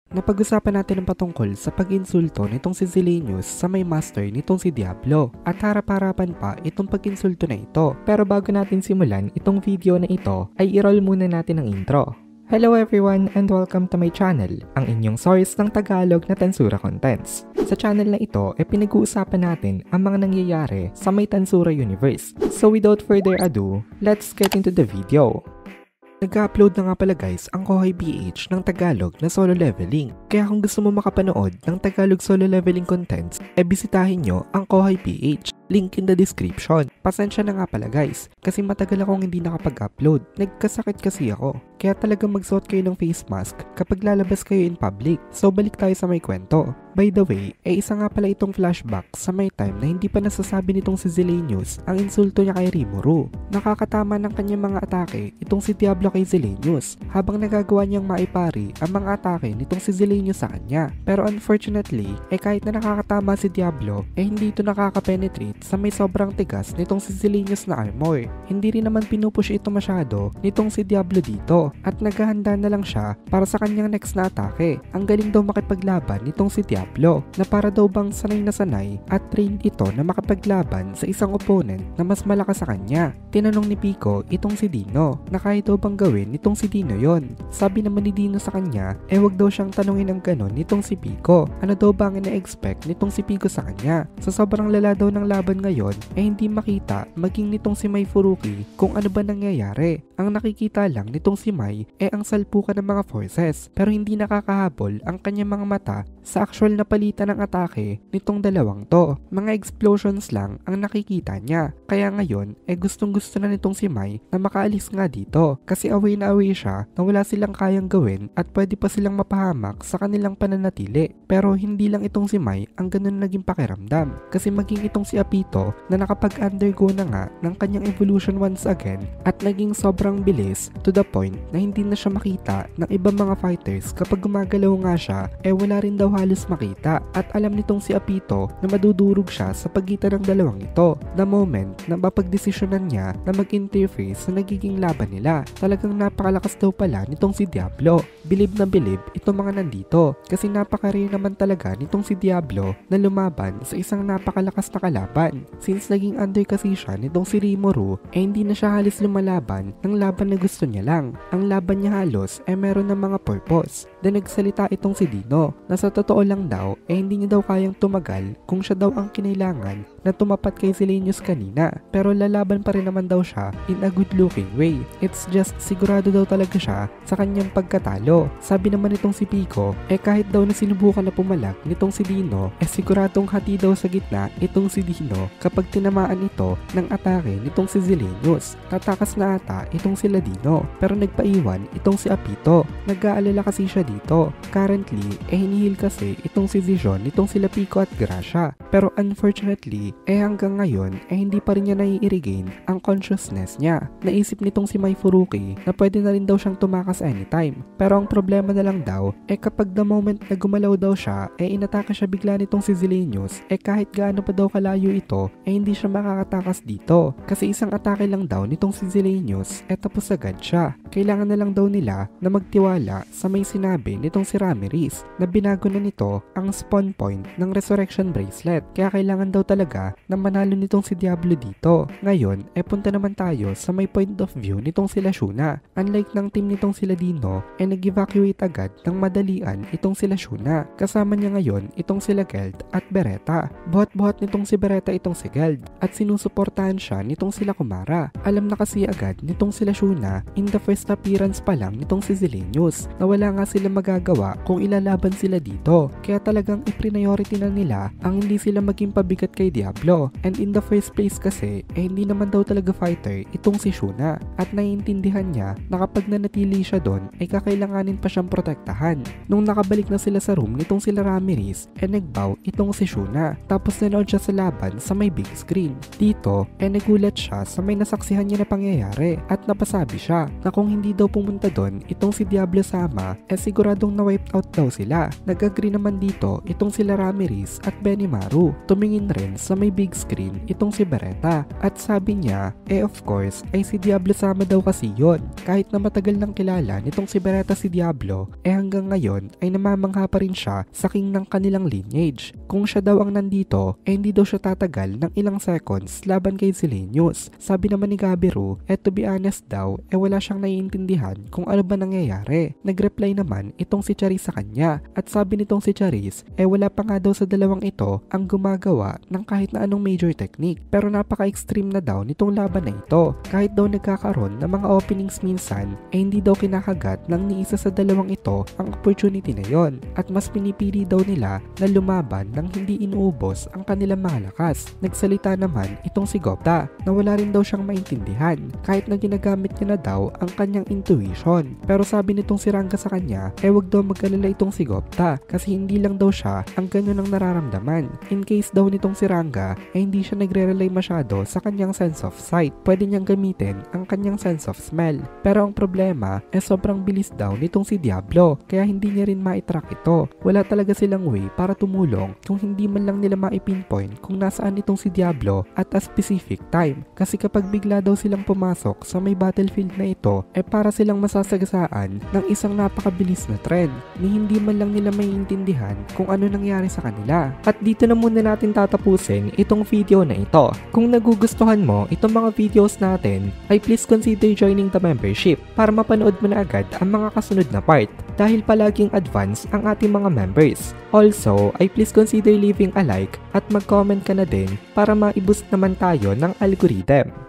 Napag-usapan natin ang patungkol sa pag-insulto nitong si Zilenius sa may master nitong si Diablo at harap-harapan pa itong pag-insulto na ito. Pero bago natin simulan itong video na ito ay i-roll muna natin ang intro. Hello everyone and welcome to my channel, ang inyong source ng Tagalog na Tensura Contents. Sa channel na ito ay pinag-uusapan natin ang mga nangyayari sa may Tensura universe. So without further ado, let's get into the video. Nag-upload na nga pala guys ang Kohay PH ng Tagalog na solo leveling. Kaya kung gusto mo makapanood ng Tagalog solo leveling contents, bisitahin nyo ang Kohay PH. Link in the description. Pasensya na nga pala guys, kasi matagal akong hindi nakapag-upload. Nagkasakit kasi ako. Kaya talagang magsuot kayo ng face mask kapag lalabas kayo in public. So balik tayo sa may kwento. By the way, isa nga pala itong flashback sa may time na hindi pa nasasabi nitong si Zilenius ang insulto niya kay Rimuru. Nakakatama ng kanyang mga atake itong si Diablo kay Zilenius habang nagagawa niyang maipari ang mga atake nitong si Zilenius sa kanya. Pero unfortunately, kahit na nakakatama si Diablo, hindi ito nakaka-penetrate sa may sobrang tigas nitong si Zilenius na armor. Hindi rin naman pinupush ito masyado nitong si Diablo dito at naghahanda na lang siya para sa kanyang next na atake. Ang galing daw makipaglaban nitong si Diablo na para daw bang sanay na sanay at trained ito na makipaglaban sa isang opponent na mas malakas sa kanya. Tinanong ni Pico itong si Dino na kaya daw bang gawin nitong si Dino yon. Sabi naman ni Dino sa kanya wag daw siyang tanungin ng ganon nitong si Pico. Ano daw bang ina-expect nitong si Pico sa kanya? Sa sobrang lala daw ng laban ngayon hindi makita maging nitong si Mai Furuki kung ano ba nangyayari. Ang nakikita lang nitong si Mai ang salpukan ng mga forces pero hindi nakakahabol ang kanyang mga mata sa actual na palitan ng atake nitong dalawang to. Mga explosions lang ang nakikita niya. Kaya ngayon gustong gusto na nitong si Mai na makaalis nga dito kasi away na away siya na wala silang kayang gawin at pwede pa silang mapahamak sa kanilang pananatili. Pero hindi lang itong si Mai ang ganun naging pakiramdam kasi maging itong si Apito na nakapag-undergo na nga ng kanyang evolution once again at naging sobrang bilis to the point na hindi na siya makita ng ibang mga fighters kapag gumagalaw nga siya wala rin daw halos makita at alam nitong si Apito na madudurog siya sa pagitan ng dalawang ito the moment na mapagdesisyonan niya na mag-interface sa nagiging laban nila. Talagang napakalakas daw pala nitong si Diablo. Bilib na bilib itong mga nandito kasi napaka-rare naman talaga nitong si Diablo na lumaban sa isang napakalakas na kalaban. Since naging under kasi siya nitong si Rimuru hindi na siya halos lumalaban ng laban na gusto niya lang. Ang laban niya halos meron ng mga purpose. Then nagsalita itong si Dino na sa totoo lang daw hindi niya daw kayang tumagal kung siya daw ang kinailangan na tumapat kay Zilenius kanina pero lalaban pa rin naman daw siya in a good looking way. It's just sigurado daw talaga siya sa kanyang pagkatalo. Sabi naman itong si Pico kahit daw na sinubukan na pumalag nitong si Dino siguradong hati daw sa gitna itong si Dino kapag tinamaan ito ng atake nitong si Zilenius. Tatakas na ata itong sila Dino pero nagpaiwan itong si Apito. Nag-aalala kasi siya dito. Currently hinihil kasi itong si Vision nitong sila Pico at Gracia pero unfortunately hanggang ngayon hindi pa rin niya nai-regain ang consciousness niya. Naisip nitong si Mai Furuki na pwede na rin daw siyang tumakas anytime pero ang problema na lang daw kapag the moment na gumalaw daw siya inatake siya bigla nitong si Zilenius kahit gaano pa daw kalayo ito hindi siya makakatakas dito kasi isang atake lang daw nitong si Zilenius tapos agad siya. Kailangan na lang daw nila na magtiwala sa may sinabi nitong si Ramirez na binago na nito ang spawn point ng Resurrection Bracelet kaya kailangan daw talaga na manalo nitong si Diablo dito. Ngayon punta naman tayo sa may point of view nitong sila Shuna. Unlike ng team nitong sila Dino nag-evacuate agad ng madalian itong sila Shuna. Kasama niya ngayon itong sila Geld at Beretta. Buhat-buhat nitong si Beretta itong si Geld at sinusuportahan siya nitong sila Kumara. Alam na kasi agad nitong sila Shuna in the first appearance pa lang nitong si Zilenius na wala nga sila magagawa kung ilalaban sila dito. Kaya talagang i-priority na nila ang hindi sila maging pabigat kay Diablo. And in the first place kasi hindi naman daw talaga fighter itong si Shuna at naiintindihan niya na kapag nanatili siya doon kakailanganin pa siyang protektahan. Nung nakabalik na sila sa room nitong sila Ramirez nagbow itong si Shuna tapos nanood siya sa laban sa may big screen. Dito nagulat siya sa may nasaksihan niya na pangyayari at napasabi siya na kung hindi daw pumunta doon itong si Diablo sama siguro siguradong na-wiped out daw sila. Nag-agree naman dito itong sila Ramirez at Benimaru. Tumingin rin sa may big screen itong si Beretta at sabi niya, of course ay si Diablo Sama daw kasi yon. Kahit na matagal nang kilala nitong si Beretta si Diablo, hanggang ngayon ay namamangha pa rin siya sa king ng kanilang lineage. Kung siya daw ang nandito, hindi daw siya tatagal ng ilang seconds laban kay Silenius. Sabi naman ni Gabiru, to be honest daw, wala siyang naiintindihan kung ano ba nangyayari. Nag-reply naman itong si Charis sa kanya at sabi nitong si Charis, wala pa nga daw sa dalawang ito ang gumagawa ng kahit na anong major technique. Pero napaka-extreme na daw nitong laban na ito. Kahit daw nagkakaroon ng mga openings minsan, hindi daw kinakagat ng ni isa sa dalawang ito ang opportunity na yon at mas pinipili daw nila na lumaban nang hindi inuubos ang kanilang mga lakas. Nagsalita naman itong si Gopta na wala rin daw siyang maintindihan kahit na ginagamit niya na daw ang kanyang intuition. Pero sabi nitong si Ranga sa kanya, wag daw mag-alala itong si Gopta kasi hindi lang daw siya ang ganyan ang nararamdaman. In case daw nitong si Ranga hindi siya nagre-rely masyado sa kanyang sense of sight. Pwede niyang gamitin ang kanyang sense of smell. Pero ang problema sobrang bilis daw nitong si Diablo kaya hindi niya rin ma-track ito. Wala talaga silang way para tumulong kung hindi man lang nila ma-pinpoint kung nasaan itong si Diablo at a specific time. Kasi kapag bigla daw silang pumasok sa may battlefield na ito, para silang masasagasaan ng isang napakabilis na trend ni hindi man lang nila maiintindihan kung ano nangyari sa kanila. At dito na muna natin tatapusin itong video na ito. Kung nagugustuhan mo itong mga videos natin, ay please consider joining the membership para mapanood mo na agad ang mga kasunod na part dahil palaging advance ang ating mga members. Also, ay please consider leaving a like at mag-comment ka na din para ma-boost naman tayo ng algorithm.